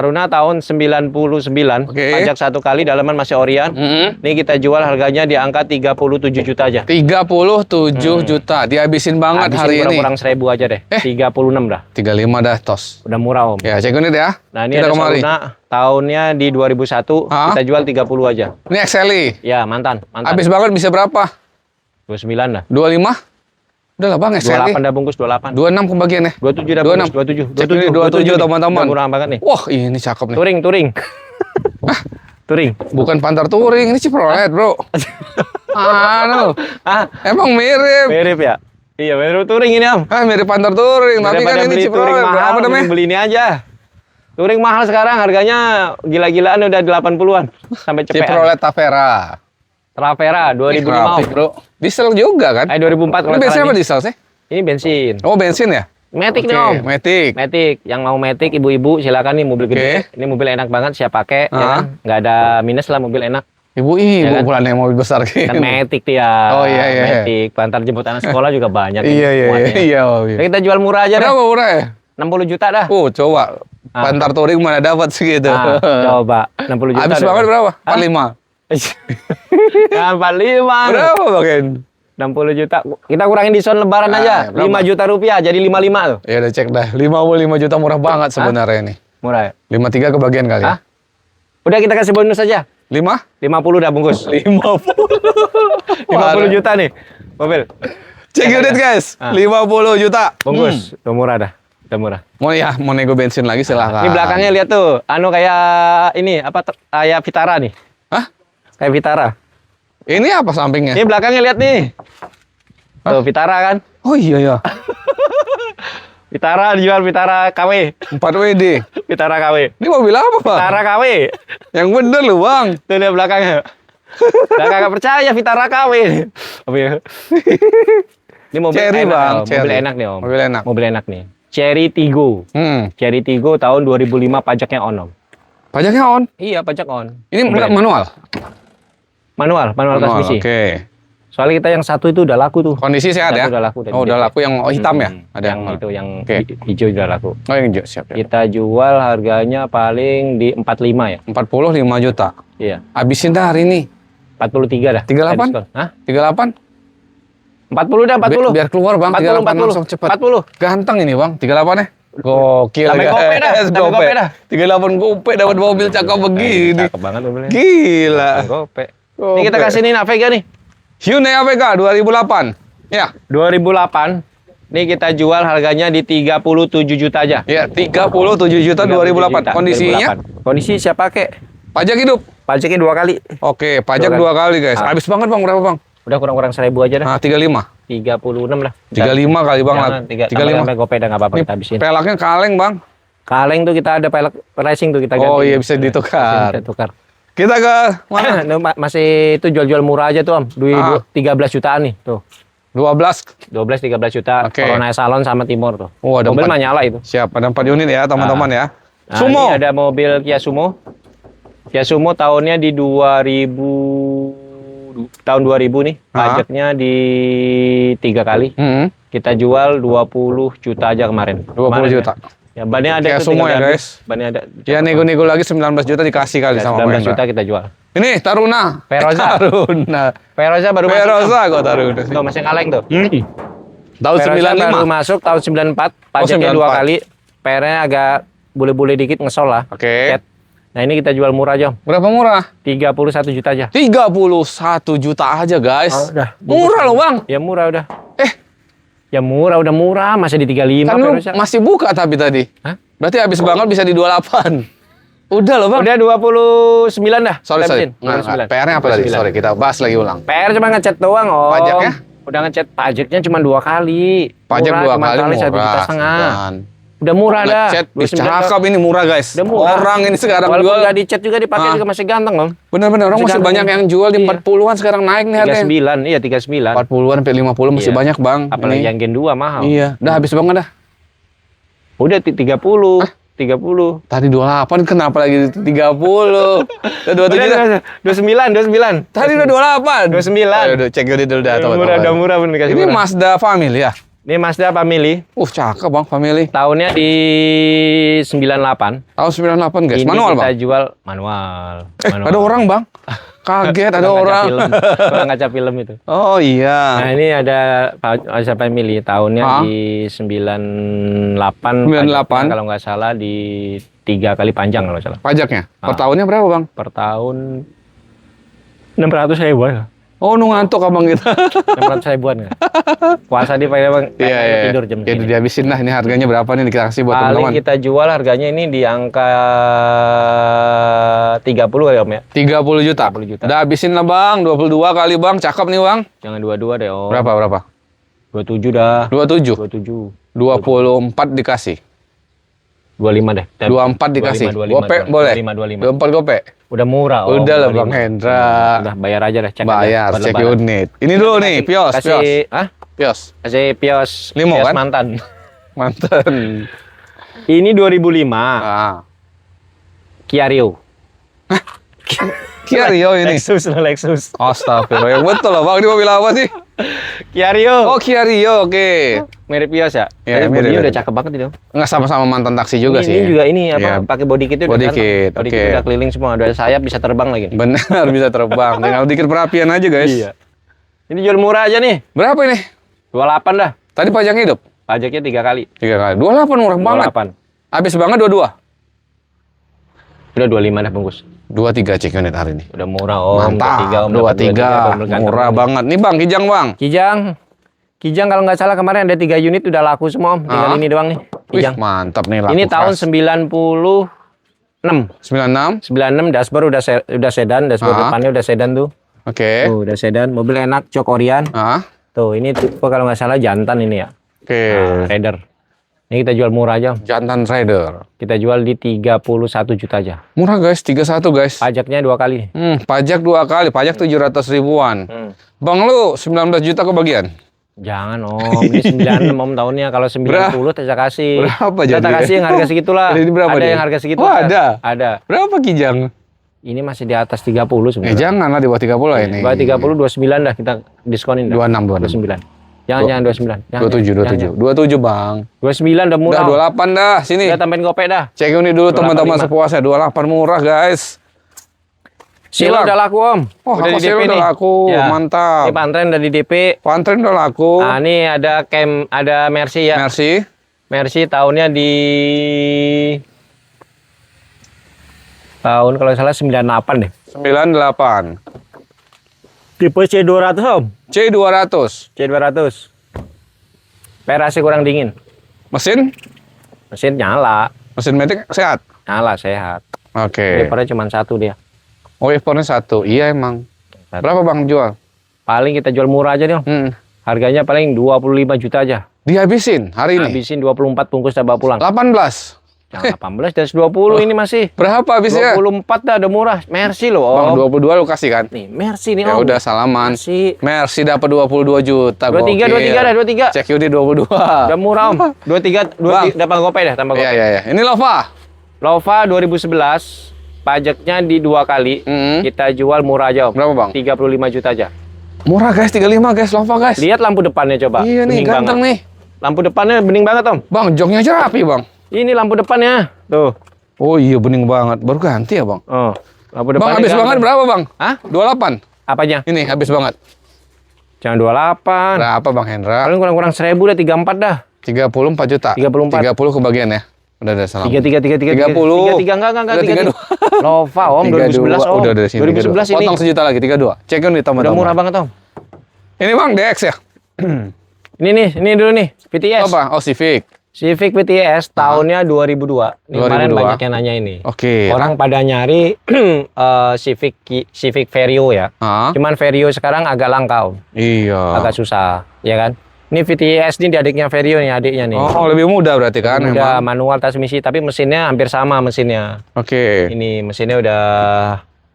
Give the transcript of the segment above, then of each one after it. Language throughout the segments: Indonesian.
Taruna tahun 99, pajak 1 kali, dalaman masih Orion. Ini kita jual harganya di angka 37 juta aja. 37 juta, dihabisin banget hari ini. Kurang 1.000 aja deh. 36 dah. 35 dah tos. Udah murah Om. Ya, cek unit ya. Nah ini kita ada kemari. Taruna tahunnya di 2001, kita jual 30 aja. Ini XLI. Ya mantan. Habis banget bisa berapa? 29 dah. 25? Udah lah bang, XLI. 28 dah bungkus, 28. 26 kebagian ya? 27 dah bungkus, 27 teman-teman. Murah banget nih. Wah, ini cakep nih. Touring. Touring. Bukan Panther Touring, ini Chevrolet, bro. Emang mirip. Mirip ya? Iya, mirip Touring ini, Om. Mirip Panther Touring, tapi kan ini Chevrolet. Apa namanya? Beli ini aja. Touring mahal sekarang, harganya gila-gilaan udah 80-an. Sampai cepetan. Chevrolet Tavera. Travera 2005, bro. Diesel juga kan? 2004. Ini bensin apa diesel sih? Ini bensin. Oh, bensin ya? Matic nih Om. Matic. Yang mau Matic, ibu-ibu silakan nih, mobil gede. Ini mobil enak banget, siap pakai. Ya kan? Nggak ada minus lah, mobil enak. Ibu-ibu ya kan? Bulan yang mobil besar kan Matic dia. Oh iya. Matic, antar jemput anak sekolah juga banyak. Iya. Kita jual murah aja deh. Berapa murah ya? 60 juta dah. Coba. Panther Touring mana dapat segitu. Coba 60 juta. Habis banget berapa? 45. Ya, 45. Berapa bagian? 60 juta. Kita kurangin diskon lebaran aja. 5 juta rupiah jadi 55 tuh. Ya udah cek dah. 55 juta murah banget sebenarnya ini. Murah ya? 53 kebagian kali ya? Udah kita kasih bonus aja. 50 dah bungkus. 50 juta nih mobil. Cek unit guys. 50 juta. Bungkus. Udah murah dah. Udah murah. Mau nego bensin lagi silahkan. Ini belakangnya lihat tuh. Kayak ini apa? Kayak Vitara nih. Hah? Kayak Vitara. Ini apa sampingnya? Ini belakangnya lihat nih. Tuh Vitara kan? Oh iya. Vitara dijual, Vitara KW. 4WD. Vitara KW. Ini mobil apa, Pak? Vitara KW. Yang bener loh, Bang. Tuh lihat belakangnya. Udah kagak percaya Vitara KW. Ini mobil Cherry, enak, Bang. Mobil enak nih, Om. Mobil enak nih. Cherry Tiggo. Cherry Tiggo tahun 2005, pajaknya on, Om. Pajaknya on? Iya, pajak on. Ini manual? Manual transmisi. Oke. Soalnya kita yang satu itu udah laku tuh. Kondisi sehat ya? Udah laku. Udah laku yang hitam ya? Ada yang itu, yang hijau udah laku. Oh, yang hijau, siap. Kita jual harganya paling di 45 ya? 45 juta? Iya. Habisin dah hari ini. 43 dah. 38? Hah? 38? 40 dah, 40. Biar keluar Bang, 40, 38 langsung cepat. 40. Ganteng ini Bang, 38 ya? Gokil. Sampai gope dah. 38 gope dapat mobil cakep begini. Cakep banget mobilnya. Gila. Gope. Ini kita kasih nih Avega nih. Hyundai Avega 2008. Ya. 2008. Nih kita jual harganya di 37 juta aja. Ya, 37 juta 2008. Kondisinya? 2008. Kondisi siap pakai. Pajak hidup? Pajaknya 2 kali. Oke, pajak 2 kali guys. Habis banget Bang, berapa Bang? Udah kurang-kurang 1.000 aja dah. 35. 36 lah. 35 kali Bang. 35. Sampai gope dah enggak apa-apa kita habisin. Pelaknya kaleng Bang. Kaleng tuh kita ada pelak racing tuh kita ganti. Oh iya bisa ditukar. Bisa tukar. Kita ke mana? Masih itu jual-jual murah aja tuh Om. 13 jutaan nih tuh. 13 juta. Corona Salon sama Timor tuh. Oh, ada mobil mah nyala itu. Siap, ada 4 unit ya teman-teman ya. Sumo. Ini ada mobil Kia Sumo. Kia Sumo tahunnya di 2000 nih. Pajaknya di 3 kali. Kita jual 20 juta aja kemarin. 20 juta. Ya, bannya ada Kia Sumo ya guys. Bannya ada. Ya nego-nego lagi 19 juta dikasih kali sama 19 juta kita jual. Ini Taruna. Veroza. Veroza baru Veroza kok Taruna. Tuh masih kaleng tuh. Tahun 95 baru masuk tahun 94, pajaknya 2 kali. PR-nya agak bule-bule dikit ngesol lah. Oke. Nah, ini kita jual murah aja. Berapa murah? 31 juta aja. 31 juta aja, guys. Oh, udah. Murah loh, Bang. Ya murah udah. Ya murah, udah murah, masih di 35. Kan lu masih buka tapi tadi. Hah? Berarti habis banget bisa di 28. Udah loh, Bang. Udah 29 dah. Sorry. PR-nya apa tadi? Sorry, kita bahas lagi ulang. PR cuma ngecat doang, Om. Pajaknya? Udah ngecat, pajaknya cuma 2 kali. Pajak 2 kali murah. 1,5 juta. Udah murah dah. Ngecat, cakep ini murah, guys. Udah murah. Orang ini sekarang walaupun jual. Nggak dicat juga dipakai juga masih ganteng, Om. Bener-bener, orang masih banyak yang jual di 40-an sekarang naik nih harganya. 39, iya 39. 40-an sampai 50 masih banyak, Bang. Apalagi yang Gen 2 mahal. Iya, udah habis banget dah. Udah 30. 30. Tadi 28, kenapa lagi 30? Udah 27 dah. 29. Tadi udah 28. 29. Ayo, cek dulu dah. Udah murah bener kasih Ini murah. Mazda Family ya? Ini Mazda Family. Cakep bang, family. Tahunnya di 98. Tahun 98 guys. Ini Manual kita bang? jual manual. Ada orang bang. Kaget ada orang. Kurang kaca film itu. Oh iya. Nah ini ada Mazda Family. Tahunnya di 98. 98. Kalau nggak salah di 3 kali panjang kalau nggak salah. Pajaknya? Per tahunnya berapa bang? Per tahun 600.000 ya. Oh ngantuk abang kita. 600.000-an nggak? Puasa dia pakai bang. Iya. Tidur jam Ya segini. dihabisin lah. Ini harganya berapa nih kita kasih buat Paling teman-teman? kita jual harganya ini di angka 30 kali om ya. 30 juta. 30 juta. Udah habisin lah bang. 22 kali bang. Cakep nih bang. Jangan 22 deh om. Berapa? 27 dah. 27. 27. 24 dikasih. 25 deh. 24 dikasih. 25, Gopek boleh? 25. 24 gopek? Udah murah om. Udah lah 25. bang Hendra. Udah bayar aja dah. Cek Bayar, aja, cek lebaran. unit. Ini dulu nih, Pios. Kasih, Pios. kasih Pios. Limo, Pios kan? mantan. Mantan. Ini 2005. Ah. Kia Rio. Kia Rio ini. Lexus. Astagfirullah. Yang betul lah bang. Ini mobil apa sih? Kia Rio. Oh Kia Rio, oke. Mirip Pios ya? Iya, Tapi mirip. bodinya udah cakep banget itu. Nggak sama-sama mantan taksi juga ini, sih. Ini juga ini apa? Iya. Pakai body kit Body udah kit, Body oke. kit udah keliling semua, udah sayap bisa terbang lagi. Benar bisa terbang. Tinggal dikit perapian aja guys. Iya. Ini jual murah aja nih. Berapa ini? 28 dah. Tadi pajaknya hidup? Pajaknya 3 kali. 3 kali. 28 murah banget. 28. Habis banget 22. Udah 25 dah bungkus. 23 cek unit hari ini. Udah murah om. Mantap. 23 om. dapat 23. Murah banget. Nih bang, Kijang bang. Kijang kalau nggak salah kemarin ada 3 unit udah laku semua om. Tinggal ini doang nih. Wih, Kijang. mantap nih laku Ini tahun keras. 96. 96. 96 dashboard udah sedan, dashboard depannya udah sedan tuh. Oke. Tuh, udah sedan, mobil enak, jok Orion. Tuh, ini tipe kalau nggak salah jantan ini ya. Oke. Raider. Ini kita jual murah aja. Om. Jantan Rider. Kita jual di 31 juta aja. Murah guys, 31 guys. Pajaknya 2 kali. Pajak 2 kali, pajak 700 ribuan. Bang lu 19 juta kebagian. Jangan om, ini 96 om tahunnya. Kalau 90 saya kasih. Berapa Kita jadi? kasih yang harga segitulah. Jadi berapa Ada dia? yang harga segitu. Oh, kan? ada? Ada. Berapa Kijang? Ini masih di atas 30 sebenarnya. Jangan lah di bawah 30 lah ini. Di bawah 30, 29 dah kita diskonin dah. 26. 29. Jangan 29. Jangan, 27 bang. 29 udah murah. Udah 28 dah, sini. Udah tambahin gopek dah. Cek ini dulu 28, teman-teman 5. sepuasnya. 28 murah guys. Silo Bang. udah laku om. Oh, udah apa Silo udah nih. laku, mantap. Ini Pantren udah di DP. Pantren udah laku. Nah, ini ada Mercy ya. Merci. Mercy tahunnya di tahun kalau salah 98 deh. 98. Tipe C200 om. C200. C200. Perasi kurang dingin. Mesin? Mesin nyala. Mesin metik sehat? Nyala sehat. Oke. Wipernya cuma 1 dia. Oh, wipernya 1. Iya emang. Satu. Berapa bang jual? Paling kita jual murah aja nih om. Harganya paling 25 juta aja. Dihabisin hari ini? Habisin 24 bungkus dah bawa pulang. 18. Jangan 18 dan 20 ini masih. Berapa habisnya? 24 dah udah murah. Mercy loh Bang, om. 22 lu kasih kan? Nih, Mercy nih Ya om. udah salaman. Mercy. Mercy dapat 22 juta. 23 dah 23. Cek Yudi 22. Udah murah om. 23 Bang. tambah gopay dah, tambah gopay. Iya. Ini Lova. Lova 2011 pajaknya di 2 kali. Kita jual murah aja om. Berapa bang? 35 juta aja. Murah guys, 35 guys, Lova guys. Lihat lampu depannya coba. Iya nih, Bening ganteng banget. nih. Lampu depannya bening banget om. Bang, joknya aja rapi bang. Ini lampu depannya. Tuh. Oh iya, bening banget. Baru ganti ya bang. Oh. Lampu Bang, depannya. habis ganteng. banget berapa bang? Hah? 28. Apanya? Ini habis banget. Jangan 28. Berapa bang Hendra? Paling kurang-kurang 1000 dah 34 dah. 34 juta. 34. 30 kebagian ya. Udah salam. 33 30. 33 enggak Udah, 32. Lova om 2011 om. Udah dari sini. 2011 ini. Potong sejuta lagi 32. Cek nih teman-teman. Udah murah banget om. Ini bang DX ya? Ini dulu nih, VTS. Apa? Oh Civic. Civic VTS tahunnya 2002. Ini kemarin 2002. banyak yang nanya ini. Oke. Orang pada nyari Civic Vario ya. Cuman Vario sekarang agak langka om. Iya. Agak susah, ya kan? Ini VTS ini adiknya Vario nih, adiknya nih. Oh, lebih mudah berarti kan? Udah emang? manual transmisi, tapi mesinnya hampir sama mesinnya. Oke. Ini mesinnya udah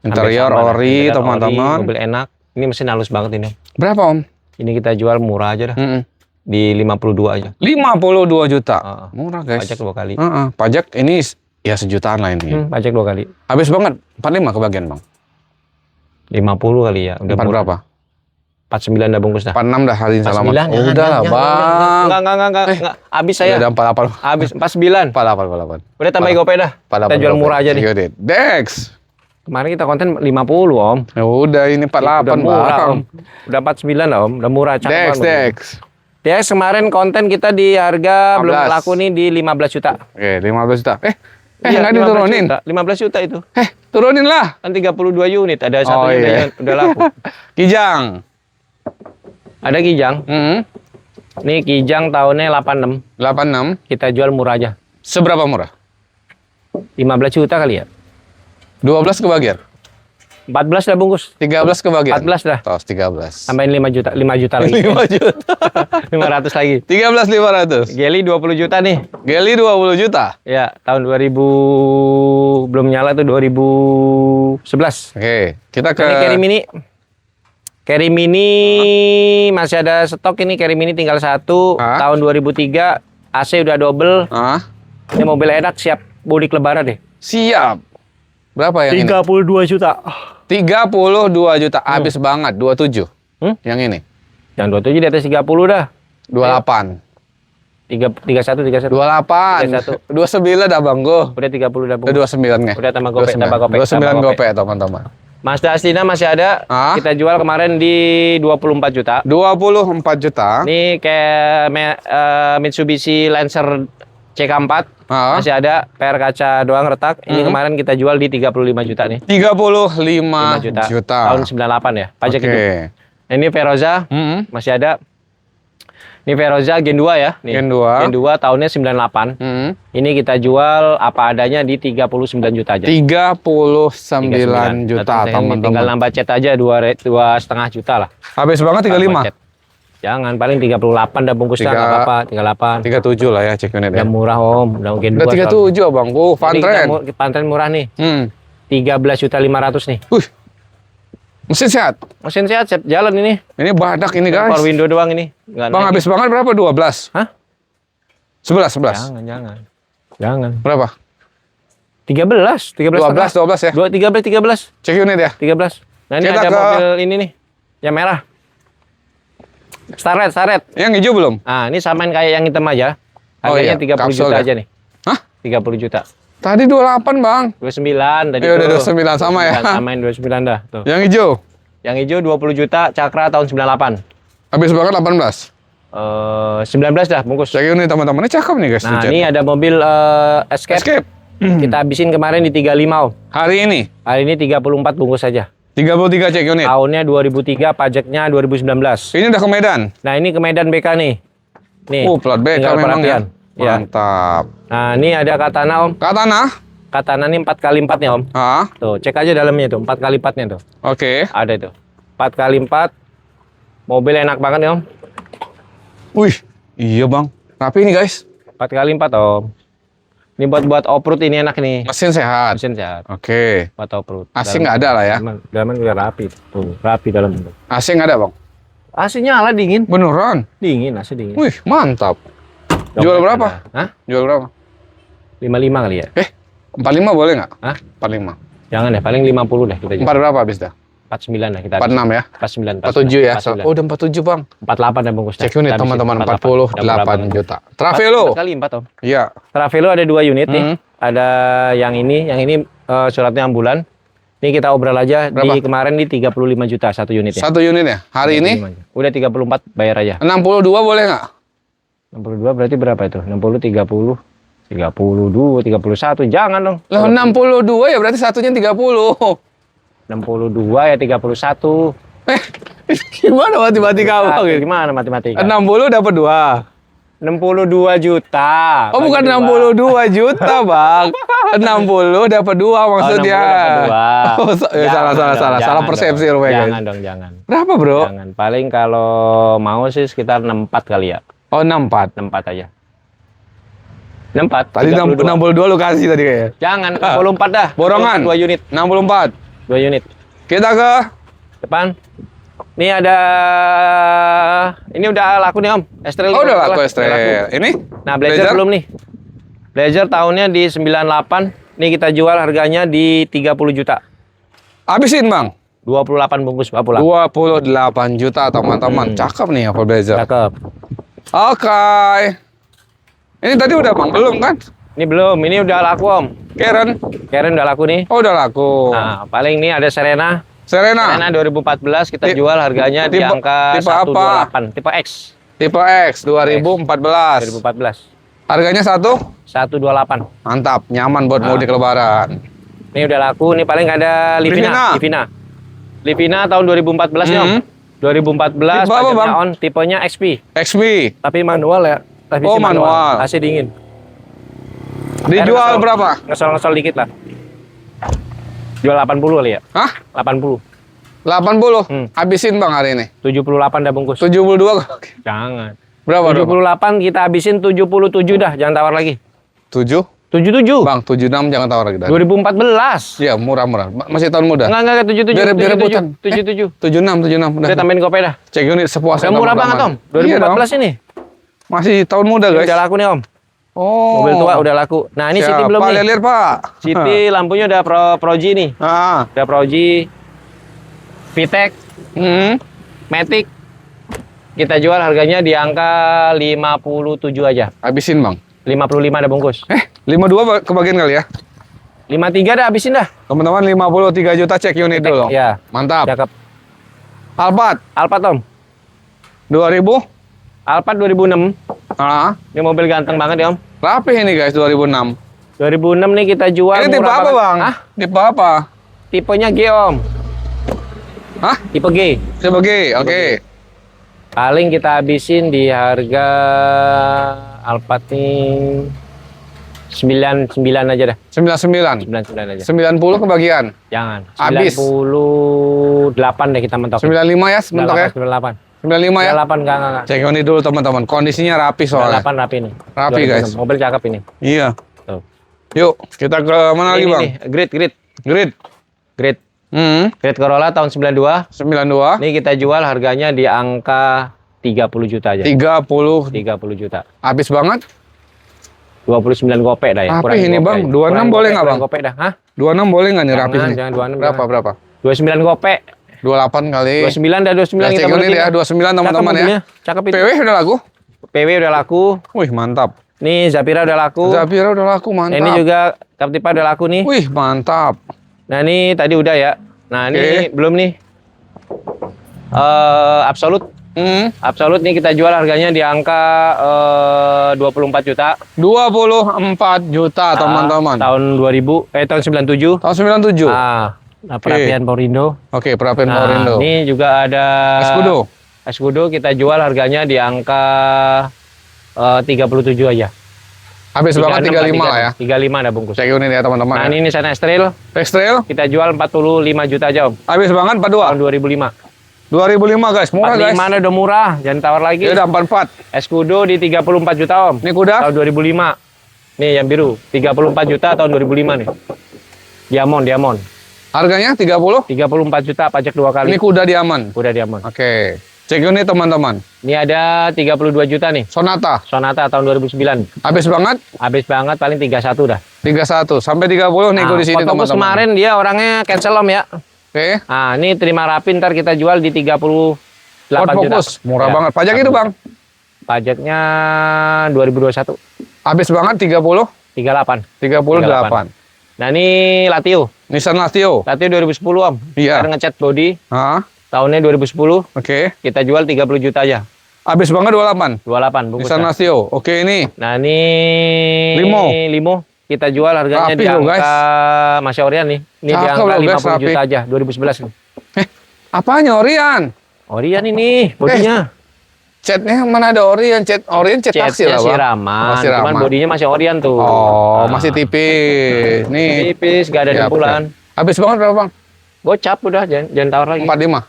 Interior hampir sama, ori, interior teman-teman. mobil enak. Ini mesin halus banget ini. Berapa om? Ini kita jual murah aja dah. Di 52 aja. 52 juta. Murah guys. Pajak 2 kali. Pajak ini ya sejutaan lah ini. Pajak 2 kali. Habis banget. 45 kebagian bang. 50 kali ya. Udah 4 murah. berapa? 49 dah bungkus dah. 46 dah, hari ini selamat. 49, Oh, udah lah, Bang. Enggak. Habis saya. Udah 48. Habis 49. 48. Udah tambah gopay dah. Kita jual murah aja nih. Dex. Kemarin kita konten 50, Om. Ya udah, ini 48, Udah murah, Bang. Om. Udah 49 lah, Om. Udah murah. Dex. Dex kemarin konten kita di harga 15. belum laku nih di 15 juta. Oke, 15 juta. Iya, nggak 15 diturunin. juta. 15 juta itu. Turunin lah. Kan 32 unit. Ada satunya iya. udah laku. Kijang. Ada Kijang. Nih Kijang tahunnya 86. 86. Kita jual murah aja. Seberapa murah? 15 juta kali ya. 12 kebagian. 14 dah bungkus. 13 kebagian. 14 dah. Tos 13. Tambahin 5 juta. 5 juta lagi. 5 juta. 500 lagi. 13.500. Geli 20 juta nih. Geli 20 juta. Ya, tahun 2000 belum nyala tuh 2011. Oke, kita ke Ini Carry Mini. Carry Mini masih ada stok ini. Carry Mini tinggal satu. Tahun 2003. AC udah double. Ini mobil enak, siap mudik lebaran deh. Siap. Berapa yang 32 juta. 32 juta. Habis banget. 27. Yang ini. Yang 27 di atas 30 dah. 28. 31. 28. 29 dah Bang Go. Udah 30 dah bungkus. Udah 29 nggak? Udah tambah gopek, 29 gopek teman-teman. Mazda Astina masih ada. Kita jual kemarin di 24 juta. 24 juta. Ini kayak Mitsubishi Lancer CK4. Masih ada PR kaca doang retak. Ini kemarin kita jual di 35 juta nih. 35 juta. Tahun 98 ya. Pajak itu. Ini Veroza masih ada. Ini Veroza Gen 2 ya. Nih, Gen 2. Gen 2 tahunnya 98. Ini kita jual apa adanya di 39 juta aja. 39 juta teman-teman. Tinggal nambah cat aja 2,5 juta lah. Habis banget 35. Jangan, paling 38 dah bungkusnya, nggak apa-apa, 38. 37 lah ya cek unit ya. Udah murah Om, udah Gen 2. Udah 37 Abangku, Fantren. Fantren murah nih. 13.500.000 nih. Mesin sehat. Mesin sehat, siap jalan ini. Ini badak ini guys. Power window doang ini. Nggak Bang, naik. habis banget berapa? 12? Hah? 11? Jangan. Berapa? 13 12 ya? 13. Cek unit ya? 13. Nah ini Kita ada mobil ini nih, yang merah. Starlet. Yang hijau belum? Ah, ini samain kayak yang hitam aja. Harganya 30 juta aja nih. Hah? 30 juta. Tadi 28 Bang. 29 tadi. Udah 29 sama ya. Samain 29 dah. Tuh. Yang hijau? Yang hijau 20 juta, Cakra tahun 98. Habis banget 18. 19 dah bungkus. Cek unit teman-teman. Ini cakep nih guys. Nah, ini ada mobil Escape. Kita habisin kemarin di 35 Om. Hari ini? Hari ini 34 bungkus saja. 33 cek unit. Tahunnya 2003, pajaknya 2019. Ini udah ke Medan. Nah, ini ke Medan BK nih. Nih. Plat BK memang ya. Mantap. Nah, ini ada Katana Om. Katana ini 4x4 nya Om. Tuh, cek aja dalamnya tuh, 4x4 nya tuh. Oke. Ada itu. 4x4. Mobil enak banget nih Om. Wih, iya Bang. Rapi ini guys. 4x4 Om. Ini buat off-road ini enak nih. Mesin sehat. Oke. Buat off-road. AC nggak ada lah ya? Dalamnya udah rapi. Tuh, rapi dalam itu. AC nggak ada Bang? AC nyala dingin. Beneran? Dingin, AC dingin. Wih, mantap. Jual berapa? Hah? Jual berapa? 55 kali ya? 45 boleh nggak? Hah? 45. Jangan deh, paling 50 deh kita jual. 4 berapa habis dah? 49 lah kita. 46 ya? 49. 47 ya? Oh, udah 47 Bang. 48 dan bungkus. Cek unit teman-teman, 48 juta. Travelo. 4x4 Om. Iya. Travelo ada 2 unit nih. Ada yang ini suratnya ambulan. Ini kita obrol aja. Di kemarin di 35 juta satu unit ya. Satu unit ya? Hari ini? Udah 34 bayar aja. 62 boleh nggak? 62 berarti berapa itu? 60, 30, 32, 31. Jangan dong. Loh, 62 ya berarti satunya 30. 62 ya 31. Gimana matematika Bang? Gimana matematika? 60 dapat 2. 62 juta. Oh, bukan 62 juta, Bang. 60 dapat 2 maksudnya. Oh, salah persepsi rupanya. Jangan dong, jangan. Berapa, Bro? Jangan. Paling kalau mau sih sekitar 64 kali ya. Oh, 64. 64 aja. 64. Tadi 62 lu kasih tadi kayaknya. Jangan, 64 dah. Borongan. 2 unit. 64. 2 unit. Kita ke depan. Ini ada, ini udah laku nih Om. Estrel. Oh, udah laku Estrel. Ini? Nah, Blazer belum nih. Blazer tahunnya di 98. Nih kita jual harganya di 30 juta. Habisin Bang. 28 bungkus Pak pulang. 28 juta teman-teman. Cakep nih Opel Blazer. Cakep. Oke. Ini tadi udah Bang? Belum kan? Ini belum, ini udah laku Om. Karen? Karen udah laku nih. Oh, udah laku. Nah, paling ini ada Serena. Serena 2014 kita jual harganya di angka tipe apa? 128. Tipe X. Tipe X 2014. 2014. Harganya 128. Mantap, nyaman buat mudik lebaran. Ini udah laku, ini paling ada Livina tahun 2014 nya Om. 2014 Tipe apa, pajaknya Bang? on, tipenya XP. XP. Tapi manual ya. Tapi Oh, manual. AC dingin. Dijual berapa? Ngesel-ngesel dikit lah. Jual 80 kali ya? Hah? 80. 80? Habisin Bang hari ini. 78 dah bungkus. 72? Jangan. Berapa? 78 kita habisin 77 dah, jangan tawar lagi. 7? 77. Bang, 76 jangan tawar lagi. 2014. Iya, murah-murah. Masih tahun muda. Enggak 77. Biar rebutan. 77. 76. Udah tambahin kopeh dah. Cek unit sepuasnya. Udah murah banget Om. 2014 ini. Masih tahun muda guys. Udah laku nih Om. Oh. Mobil tua udah laku. Nah ini City belum nih. Lihat Pak. City lampunya udah Proji nih. Udah Proji. VTEC. Matic. Kita jual harganya di angka 57 aja. Habisin Bang. 55 ada bungkus. 52 kebagian kali ya. 53 dah habisin dah. Teman-teman 53 juta cek unit dulu. Ya. Mantap. Cakep. Alphard Om. 2000. Alphard 2006. Ini mobil ganteng banget ya Om. Rapih ini guys 2006. 2006 nih kita jual. Ini tipe apa Bang? Hah? Tipe apa? Tipenya G Om. Hah? Tipe G. Tipe G, oke. Paling kita habisin di harga Alphard nih 99 aja dah. 99. 99 aja. 90 kebagian. Jangan. Habis. 98 deh kita mentok. 95 ya, mentok ya. 98. 95 ya. 98 enggak. Cek unit dulu teman-teman. Kondisinya rapi soalnya. 98 rapi nih. Rapi 2006. guys. Mobil cakep ini. Iya. Tuh. Yuk, kita ke mana lagi Ini Bang? nih, Grid. Grid. Grid Corolla tahun 92. 92. Ini kita jual harganya di angka 30 juta aja. 30. 30 juta. Habis banget. 29 gopek dah ya. Rapi Kurangin ini gopek. Bang. 26 boleh nggak Bang? Gopek dah. Hah? 26 boleh nggak nih rapi ini? Jangan 26. Berapa? 29 gopek. 28 kali. 29 dah 29 kita cek unit beliin ya, 29 teman-teman ya. Cakep itu. PW udah laku? PW udah laku. Wih, mantap. Nih Zafira udah laku. Zafira udah laku, mantap. Ini juga Captiva udah laku nih. Wih, mantap. Nah, ini tadi udah ya. Nah, ini belum nih. Absolut. Absolut nih kita jual harganya di angka 24 juta. 24 juta, teman-teman. Tahun 2000, tahun 97. Tahun 97. Nah, perapian Porindo. Oke, perapian Porindo. Ini juga ada Escudo. Escudo kita jual harganya di angka 37 aja. Habis banget 35 lah ya. 35 ada bungkus. Cek unit ya, teman-teman. Nah, ini Nissan X-Trail. X-Trail Kita jual 45 juta aja, Om. habis banget 42. Tahun 2005. 2005 guys, murah guys. 45 udah murah, jangan tawar lagi. Ya udah 44. Escudo di 34 juta, Om. Ini kuda? Tahun 2005. Nih yang biru, 34 juta tahun 2005 nih. Diamond. Harganya 30? 34 juta pajak 2 kali. Ini kuda Diamond. Kuda Diamond. Oke. Cek unit teman-teman. Ini ada 32 juta nih. Sonata. Sonata tahun 2009. Habis banget Habis banget paling 31 dah. 31 sampai 30 nih di sini Fokus teman-teman. kemarin dia orangnya cancel, Om ya. Oke. Nah, ini terima rapi ntar kita jual di 38 juta. Fokus, murah Ya. banget. Pajak itu, Bang. Pajaknya 2021. Habis banget 30, 38. 38. Nah, ini Latio. Nissan Latio. Latio 2010, Om. Iya. Kita ngecat body. Hah? Tahunnya 2010. Oke. Kita jual 30 juta aja. Habis banget 28. 28 bungkus. Nissan Latio. Oke, ini. Nah, ini Limo. Kita jual harganya Rapi di loh, angka guys. Masya Orion nih. Ini di Cakep angka loh, guys, 50 rapi. juta aja 2011 nih. Apanya Orion? Orion ini bodinya. Catnya mana ada Orion? Orion cat taksi Catnya lah, Bang. siraman. Oh, siraman. Cuman bodinya masih Orion tuh. Oh, Nah, masih tipis. Nih. tipis, gak ada Siap, dempulan. Habis banget berapa, Bang? Gocap udah, jangan tawar lagi. 45.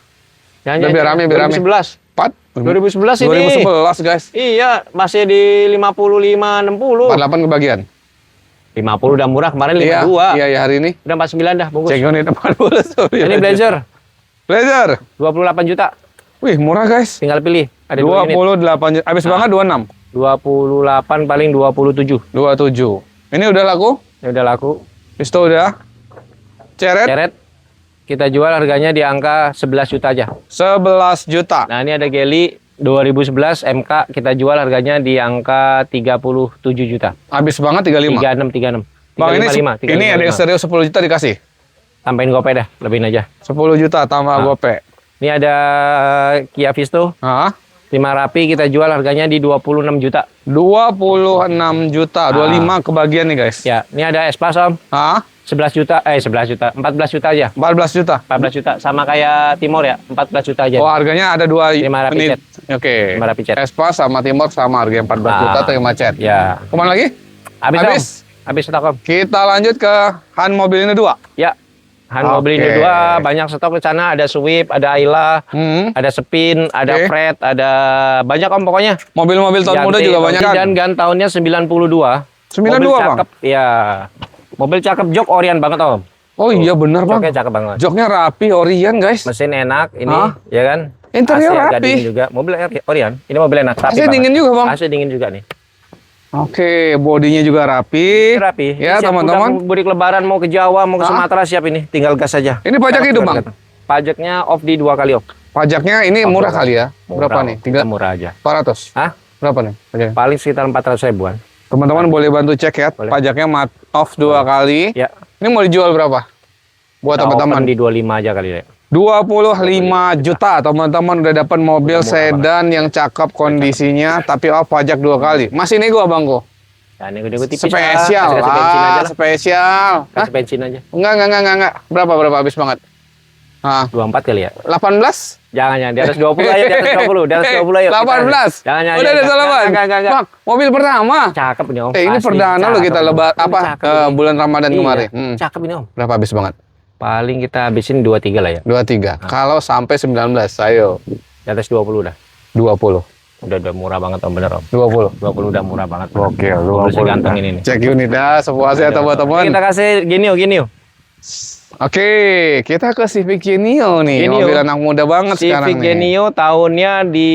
Jangan, Udah, biar rame, biar rame. 2011. 4. 2011 ini. 2011, guys. Iya, masih di 55, 60. 48 kebagian. 50 udah murah, kemarin 52. Iya, hari ini. Udah 49 dah bungkus. Cek unit 40. Sorry. Ini Blazer, Blazer. 28 juta. Wih, murah, guys. Tinggal pilih. Ada 2 unit. 28 juta. Habis banget 26. 28 paling 27. 27. Ini udah laku? Ya udah laku. Pisto udah. Ceret. Ceret kita jual harganya di angka 11 juta aja. 11 juta. Nah, ini ada Geli 2011 MK, kita jual harganya di angka 37 juta. Habis banget 35. 36. Bang, ini ada yang serius 10 juta dikasih. Tambahin gope dah, lebihin aja. 10 juta tambah gope. Ini ada Kia Visto. 5 rapi kita jual harganya di 26 juta. 26 juta, 25 kebagian nih guys. Ya, ini ada S-Plus Om. 11 juta, 14 juta aja. 14 juta. 14 juta, sama kayak Timor ya, 14 juta aja. Oh, harganya ada 2 rapi cat. Oke. 5 rapi cat. Espas sama Timor sama harga 14 juta atau 5 cat. Ya. Kemana lagi? Habis stok Om. Kita lanjut ke Han Mobil ini 2. Ya. Han Mobil ini 2, banyak stok di sana, ada Swift, ada Ayla, ada Spin, ada Fred, ada banyak Om pokoknya. Mobil-mobil tahun muda juga banyak kan? Dan gan tahunnya 92. 92 mobil Bang? Cakep, ya. Mobil cakep, jok Orion banget Om. Oh iya bener Bang. Joknya cakep banget. Joknya rapi, Orion guys. Mesin enak, ini ya kan. Interior AC agak rapi. dingin juga. Mobil Orion, ini mobil enak. AC dingin juga Bang? AC dingin juga nih. Oke, bodinya juga rapi. Rapi. Ya teman-teman. Mudik lebaran mau ke Jawa, mau ke Sumatera siap ini. Tinggal gas saja. Ini pajak hidup Bang? Pajaknya off di 2 kali Om. Pajaknya ini murah kali ya? Berapa nih? Murah aja. 400? Berapa nih pajaknya? Paling sekitar 400 ribuan. Teman-teman boleh bantu cek ya. Boleh. Pajaknya off 2 kali. Ya. Ini mau dijual berapa? Buat teman-teman. Di 25 aja kali deh. 25 juta teman-teman udah dapat mobil sedan yang cakep kondisinya tapi off pajak 2 kali. Masih nego Abangku? Ya, nego tipis. Spesial kasih bensin aja lah. Spesial. Kasih bensin aja. Enggak. Berapa habis banget? 24 kali ya. 18? Jangan di atas 20 ayo, di atas 20, di atas 20 ayo. 18. Jangan. Udah ada salaman. Enggak. Bang, mobil pertama. Cakep ini Om. Ini perdana lo kita bulan Ramadan kemarin. Cakep ini Om. Berapa habis banget? Paling kita habisin 23 lah ya. 23. Kalau sampai 19, ayo. Di atas 20 dah. 20. Udah murah banget Om, bener Om. 20. 20 udah murah banget. Oke, 20. Ganteng ini nih. Cek unit dah, sepuasnya teman-teman. Kita kasih gini yuk. Oke, kita ke Civic Genio nih. Genio. Mobil anak muda banget sekarang nih. Civic Genio tahunnya di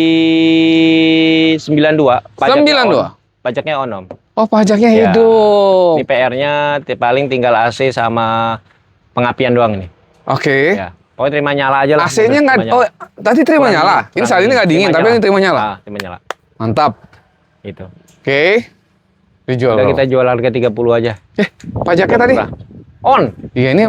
92. 92? Pajaknya on Om. Oh, pajaknya Ya. hidup. Ini PR-nya paling tinggal AC sama pengapian doang ini. Oke. Ya. Pokoknya terima nyala aja lah. AC-nya nggak, oh tadi terima nyala. Ini saat ini nggak dingin, tapi ini terima nyala. Terima nyala. Mantap. Itu. Oke. Dijual. Udah bro. kita jual harga 30 aja. Pajaknya tadi? On. Iya, ini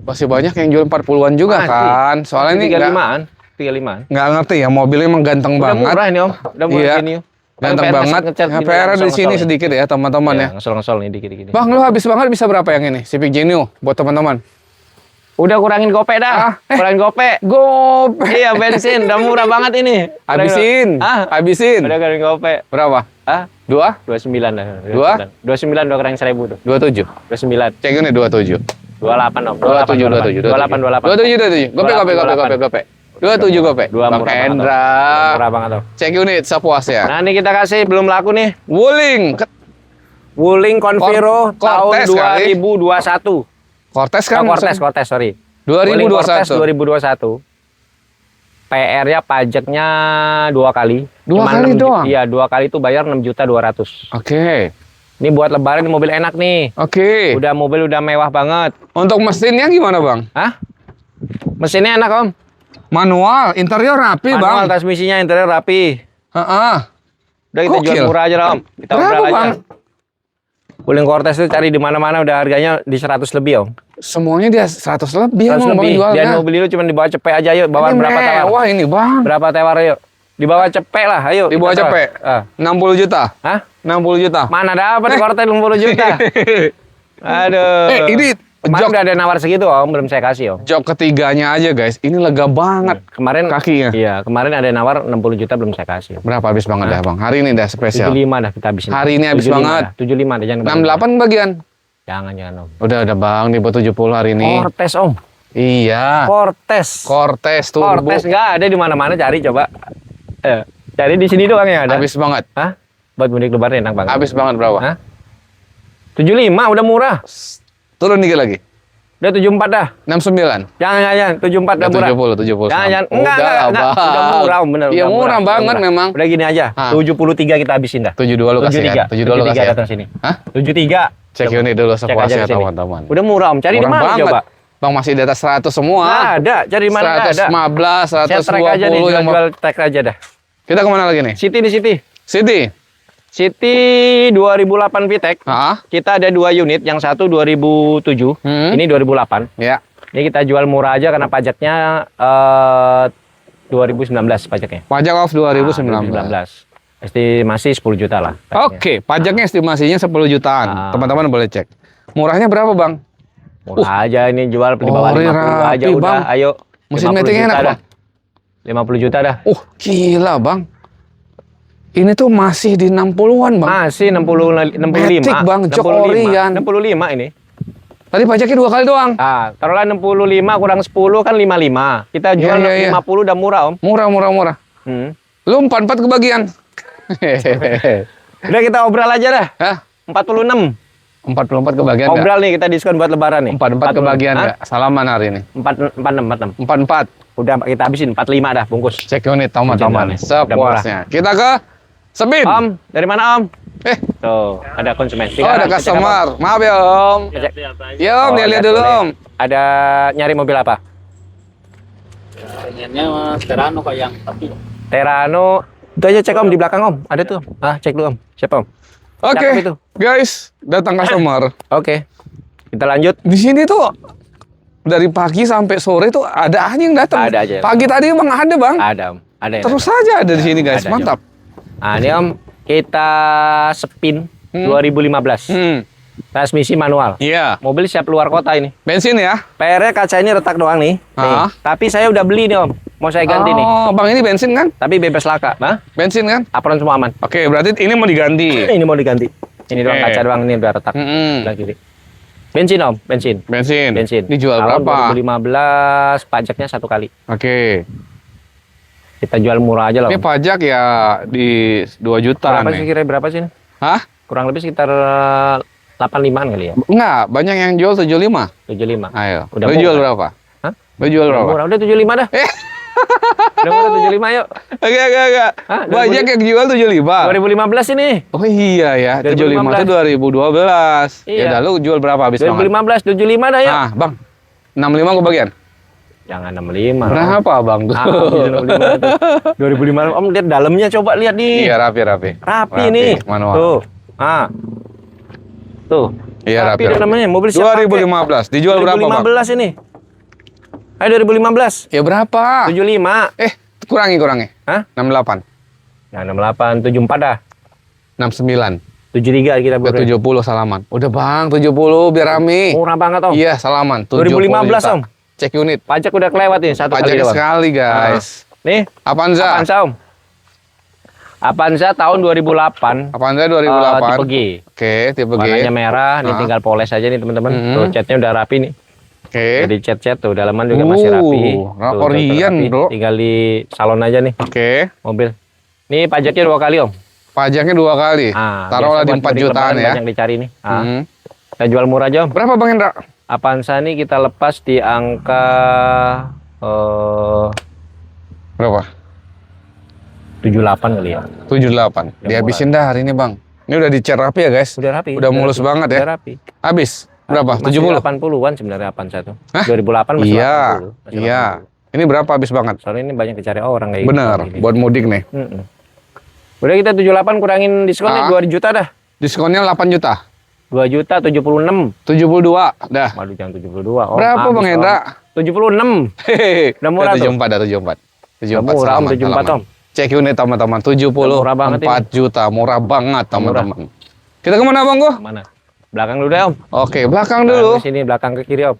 masih banyak yang jual 40-an juga kan. Soalnya ini 35-an. nggak ngerti ya, mobilnya emang ganteng Udah banget. murah ini Om. Udah murah Iya. Genio. Ganteng banget. PR di sini sedikit ya teman-teman ya. Ngesol-ngesol nih dikit-dikit. Bang, lu habis banget bisa berapa yang ini? Civic Genio buat teman-teman. Udah kurangin gope dah. Kurangin gope. Gope. Iya, bensin. Udah murah banget ini. Habisin. Udah kurangin gope. Berapa? 29 dah. 29 udah kurangin 1000 tuh. 27. 29. Cek ini 27. 28 Om. 27. 27. Gope. 27 gope. Bang Hendra. Murah banget Om. Cek unit sepuasnya. Nah, ini kita kasih belum laku nih. Wuling Conviro tahun Cortez kali. 2021. Cortez kan? Cortez, sorry. 2021. 2021. PR-nya pajaknya 2 kali. 2 kali doang? Iya, 2 kali itu bayar 6.200.000. Oke. Ini buat lebaran mobil enak nih. Oke. Mobil udah mewah banget. Untuk mesinnya gimana, Bang? Mesinnya enak, Om. Manual, interior rapi, Manual, Bang. transmisinya interior rapi. Udah kita Gokil. jual murah aja, Om. Kita Berapa, obral aja. Bang? Wuling Cortez itu cari di mana-mana udah harganya di 100 lebih, Om. Semuanya dia 100 lebih 100 emang Bang lebih. jualnya. Dia mau beli lu cuma di bawah cepet aja, yuk. Bawa Ini berapa tawar? mewah ini, Bang. Berapa tawar, yuk? Di bawah cepet lah, ayo. Di bawah kita cepet? tawar. 60 juta? Hah? 60 juta? Mana dapat Cortez 60 juta? Aduh. Ini Kemarin jok, udah ada nawar segitu, Om. Belum saya kasih, Om. jok ketiganya aja, guys. Ini lega banget. Kemarin Kakinya. Iya, kemarin ada nawar 60 juta belum saya kasih. Berapa habis banget dah, Bang? Hari ini dah spesial. 75 dah kita habisin. Hari ini habis 75 banget. dah, 75 dah, jangan 68 bagian. Jangan, Om. Udah Bang, di bawah 70 hari ini. Cortez, Om. Iya. Cortez. Cortez turbo. Cortez nggak ada di mana-mana, cari coba. Cari di sini doang yang ada. Habis banget. Hah? Buat mudik lebaran enak banget. Habis banget berapa? Hah? 75 udah murah. Turun dikit lagi. Udah 74 dah. 69. Jangan 74 udah murah. 70. Jangan. Enggak. Udah murah, Om, bener. Iya Udah murah banget murah. memang. Udah gini aja. 73 kita habisin dah. 72 lu kasih ya. 72 lu kasih ya. datang sini. Hah? 73. Cek unit dulu Cek aja sepuasnya ke sini. teman-teman. Udah murah, Om. Cari di Murah mana banget. coba? Bang masih di atas 100 semua. Nggak ada, cari mana nggak ada. 115, Saya track aja nih, 120 yang jual track aja dah. Kita kemana lagi nih? City di City. City. 2008 VTEC. Kita ada 2 unit, yang satu 2007, ini 2008. Ya. Ini kita jual murah aja karena pajaknya 2019 pajaknya. Pajak off 2019. Estimasi 10 juta lah. Oke, pajaknya estimasinya 10 jutaan. Teman-teman boleh cek. Murahnya berapa, Bang? Murah aja ini jual di bawah 50 aja udah. Bang. Ayo. Mesin metiknya enak, Bang. 50 juta dah. Gila, Bang. Ini tuh masih di 60-an, Bang. Masih 65. Metik, Bang. Jok Orion. 65 ini. Tadi pajaknya 2 kali doang. Taruhlah 65 kurang 10 kan 55. Kita jual 50 udah murah, Om. Murah. Lu 44 kebagian. Udah kita obral aja dah. 46. 44 kebagian. Obral nih kita diskon buat lebaran nih. 44 kebagian enggak? Salaman hari ini. 46. 44. Udah kita habisin 45 dah bungkus. Cek unit teman-teman. Sepuasnya. Kita ke Sebin. Om, dari mana, Om? Tuh, ada konsumen. Ada customer. Maaf ya, Om. Ya, Om, lihat dulu, Om. Ada nyari mobil apa? Pengennya Terano kayak yang tapi. Terano. Itu aja cek, Om, di belakang, Om. Ada tuh. Cek dulu, Om. Siapa, Om? Oke, guys, datang customer. Oke. Kita lanjut. Di sini tuh dari pagi sampai sore tuh ada aja yang datang. Ada aja. Pagi tadi Bang ada, Bang. Ada, Om. Ada. Terus saja ada di sini, guys. Ada, Mantap. Ini, Om, kita spin 2015. Transmisi manual. Iya. Mobil siap luar kota ini. Bensin ya? PR-nya kaca ini retak doang nih. Tapi saya udah beli nih, Om. Mau saya ganti nih. Oh, Bang, ini bensin kan? Tapi bebas laka. Bensin kan? Apron semua aman. Oke, berarti ini mau diganti. Ini mau diganti. Ini doang kaca doang, ini udah retak. Sebelah kiri. Bensin, Om, bensin. Dijual Tahun berapa? 2015, pajaknya 1 kali. Oke. Kita jual murah aja lah, Ini Om. pajak ya di 2 juta Berapa nih. sih kira berapa sih? Hah? Kurang lebih sekitar 85-an kali ya. Enggak, banyak yang jual 75. 75. Ayo. Udah Lu jual murah. berapa? Hah? Lu jual berapa? Murah, udah 75 dah. Udah murah 75 yuk. Enggak. Hah? Banyak yang jual 75. 2015 ini. Oh iya ya, 75 itu 2012. Iya. Ya udah, lu jual berapa habis 2015 75 dah yuk. Bang. 65 kebagian. Jangan 65. Berapa, Bang? Tuh. 2005. Om lihat dalamnya, coba lihat nih. Iya, rapi. Rapi nih. Manual. Tuh. Tuh. Iya, rapi. Namanya mobil siap 2015. Dijual berapa, Bang? 2015 ini. Ayo 2015. Ya berapa? 75. Kurangi. Hah? 68. Nah, 68, 74 dah. 69. 73 kita Ke beri. 70 salaman. Udah, Bang, 70 biar rame. Murah banget, Om. Iya, salaman. 70 2015, juta. Om. Cek unit. Pajak udah kelewat nih, 1 kali Pajak doang. sekali, guys. Nih, Avanza. Om. Avanza tahun 2008. Avanza 2008. Tipe G. Oke, tipe G. Warnanya merah, nih tinggal poles aja nih teman-teman. Tuh catnya udah rapi nih. Oke. Jadi cat tuh dalaman juga masih rapi. Tuh, Orion, rapi. Bro. Tinggal di salon aja nih Oke. mobil. Nih pajaknya 2 kali, Om. Pajaknya 2 kali. Taruhlah biasa di buat 4 mudik jutaan lebaran ya. Banyak dicari nih. Kita jual murah aja, Om. Berapa, Bang Hendra? Avanza nih kita lepas di angka Berapa? 78 kali ya. 78. Dihabisin dah hari ini, Bang. Ini udah dicat rapi ya, guys? Udah rapi. Udah mulus banget ya? Udah rapi. Habis? Berapa? Masih 70? 80-an sebenarnya Avanza tuh. Hah? 2008 masih 80. Masih Iya. 80. Ini berapa habis banget? Soalnya ini banyak dicari orang kayak Bener, gitu. buat mudik nih. Udah kita 78 kurangin diskonnya 2 juta dah. Diskonnya 8 juta. 2 juta 76. 72, dah. Waduh, jangan 72. Om, Berapa, Bang habis, Hendra? Om. 76. Hehehe. Udah murah tuh. 74, 74. 74 murah, Om, salaman, 74, salaman. Om. Cek unit teman-teman, 74 Murah banget juta, murah banget teman-teman. Kita kemana, Bang Go? Mana? Belakang dulu deh, Om. Oke, belakang dulu. Ke sini, belakang ke kiri, Om.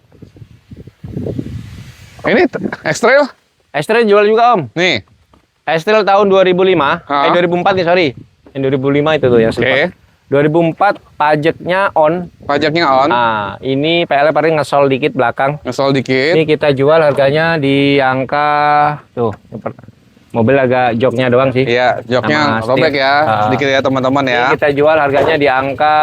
Ini X-Trail? X-Trail jual juga, Om. Nih. X-Trail tahun 2005. 2004 nih, sorry. Yang 2005 itu tuh yang Oke. 2004 pajaknya on. Pajaknya on. Ini PL paling ngesol dikit belakang. Ngesol dikit. Ini kita jual harganya di angka tuh. Mobil agak joknya doang sih. Iya, joknya Sama robek setir. ya. Sedikit ya teman-teman ya. Ini kita jual harganya di angka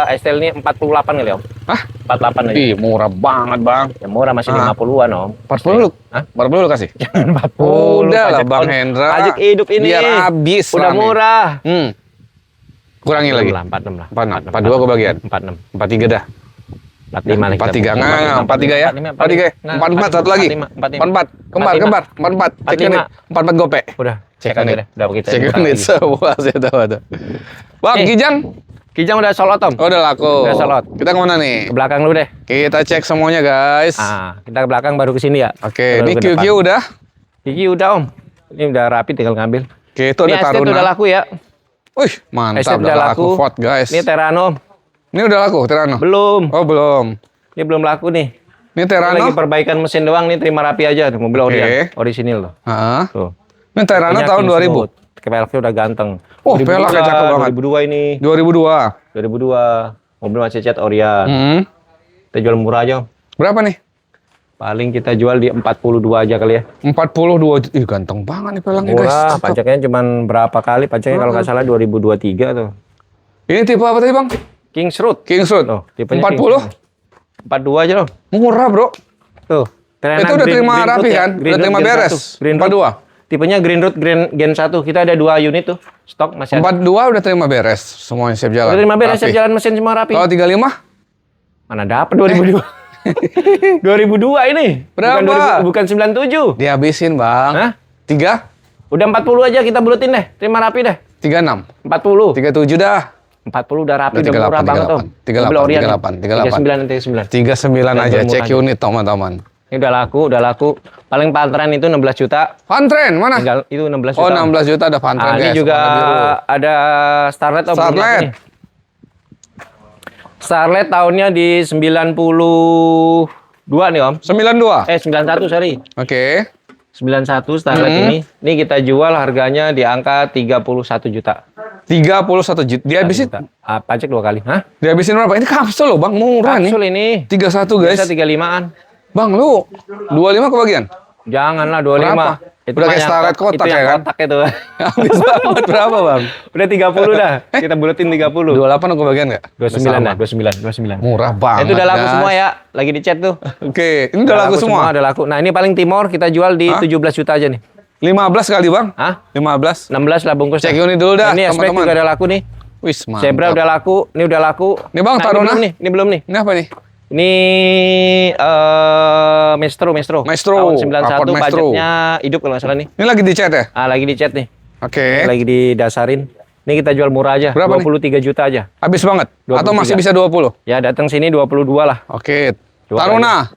Estel ini 48 kali, Om. Hah? 48 aja. Ih, murah banget, Bang. Ya murah masih 50-an, Om. 40 lu? Hah? 40 lu kasih? Jangan 40. Udah lah, Pajak Bang on. Hendra. Pajak hidup ini. Biar habis Udah lah nih. murah. Kurangi lagi. 46 lah. 46. 42 kebagian. 46. 43 dah. 45 lagi. 43 enggak 43 ya. 43. 44 satu lagi. 44. Kembar. 44. Cek unit. 44 gope. Udah, Cek aja unit. deh. Udah kita. Cek unit semua saya tahu ada. Bang, Nih. Kijang. Kijang udah sold out, Om. Oh, udah laku. Udah sold out. Kita kemana nih? Ke belakang dulu deh. Kita cek semuanya, guys. Kita ke belakang baru ke sini ya. Oke, Baru ini ke QQ depan. udah. Gigi udah, Om. Ini udah rapi, tinggal ngambil. Oke, itu Ini ada ST Taruna. udah laku ya. Wih, mantap. ST Udah laku Ford, guys. Ini Terano, Om. Ini udah laku, Terano? Belum. Oh, belum. Ini belum laku nih. Ini Ini Terano? lagi perbaikan mesin doang nih, terima rapi aja. Tuh, mobil Oke. orisinil tuh. Heeh. Tuh. Ini Terano Punya tahun King 2000. Smooth. Peleknya udah ganteng. Oh, peleknya cakep banget. 2002 ini. 2002. 2002. Mobil masih cat Orion. Hmm. Kita jual murah aja, Om. Berapa nih? Paling kita jual di 42 aja kali ya. 42 juta. Ih, ganteng banget nih pelangnya, guys. Murah, Cakep. pajaknya cuman berapa kali? Pajaknya kalau nggak salah 2023 tuh. Ini tipe apa tadi, Bang? King's Road. King's Road. Tuh, tipenya 40? 42 aja loh. Murah, Bro. Tuh. Itu udah terima rapi kan? Udah terima beres. Green 42. Tipenya Green Road Gen 1. Kita ada 2 unit tuh. Stok masih ada. 42 udah terima beres. Semuanya siap jalan. Udah terima beres, Rapi. siap jalan mesin semua rapi. Kalau 35? Mana dapat 2002? 2002 ini. Berapa? Bukan 97. Dihabisin, Bang. Hah? 3? Udah 40 aja kita bulutin deh. Terima rapi deh. 36? 40. 37 dah. 40 udah rapi, Udah udah murah banget, Om. 38, Mobil Orion. 38. 39 39 aja. murah Cek aja. unit, teman-teman. Ini udah laku. Paling pantren itu 16 juta. Pantren, mana? Tinggal itu 16 juta. Oh, 16 juta ada pantren, Ini guys. juga Warna biru. ada Starlet, Om. belum laku Starlet. nih. Starlet tahunnya di 92 nih, Om. 92? 91, sorry. Oke. 91 Starlet ini. Ini kita jual harganya di angka 31 juta. 31 juta. Dihabisin? Pajak 2 kali. Hah? Dihabisin berapa? Ini kapsul loh, Bang. Murah nih. Kapsul ini. 31, guys. Biasa 35-an. Bang, lu 25 kebagian? Janganlah 25. Berapa? Itu Udah mah kayak yang Starlet kotak itu ya yang kan? kotak itu. Habis banget. Berapa, Bang? Udah 30 dah. Kita buletin 30. 28 lu kebagian nggak? 29 dah, 29. Murah banget, Itu udah laku guys. semua ya. Lagi di chat tuh. Oke, ini udah laku semua? Udah laku. Nah, ini paling Timor kita jual di 17 juta aja nih. 15 kali, Bang? Hah? 15? 16 lah bungkus. Cek dah. unit dulu dah, Ini Aspect teman-teman. juga ada laku nih. Wis, mantap. Zebra udah laku, ini udah laku. Nih, Bang, Nah, Taruna. Ini belum nih. Ini apa nih? Ini Maestro. Maestro. Tahun 91 Raport Maestro. pajaknya hidup kalau nggak salah nih. Ini lagi di chat ya? Lagi di chat nih. Oke. Lagi didasarin. Ini kita jual murah aja. Berapa nih? 23 juta aja. Habis banget? 23. Atau masih bisa 20? Ya datang sini 22 lah. Oke. 2 Taruna.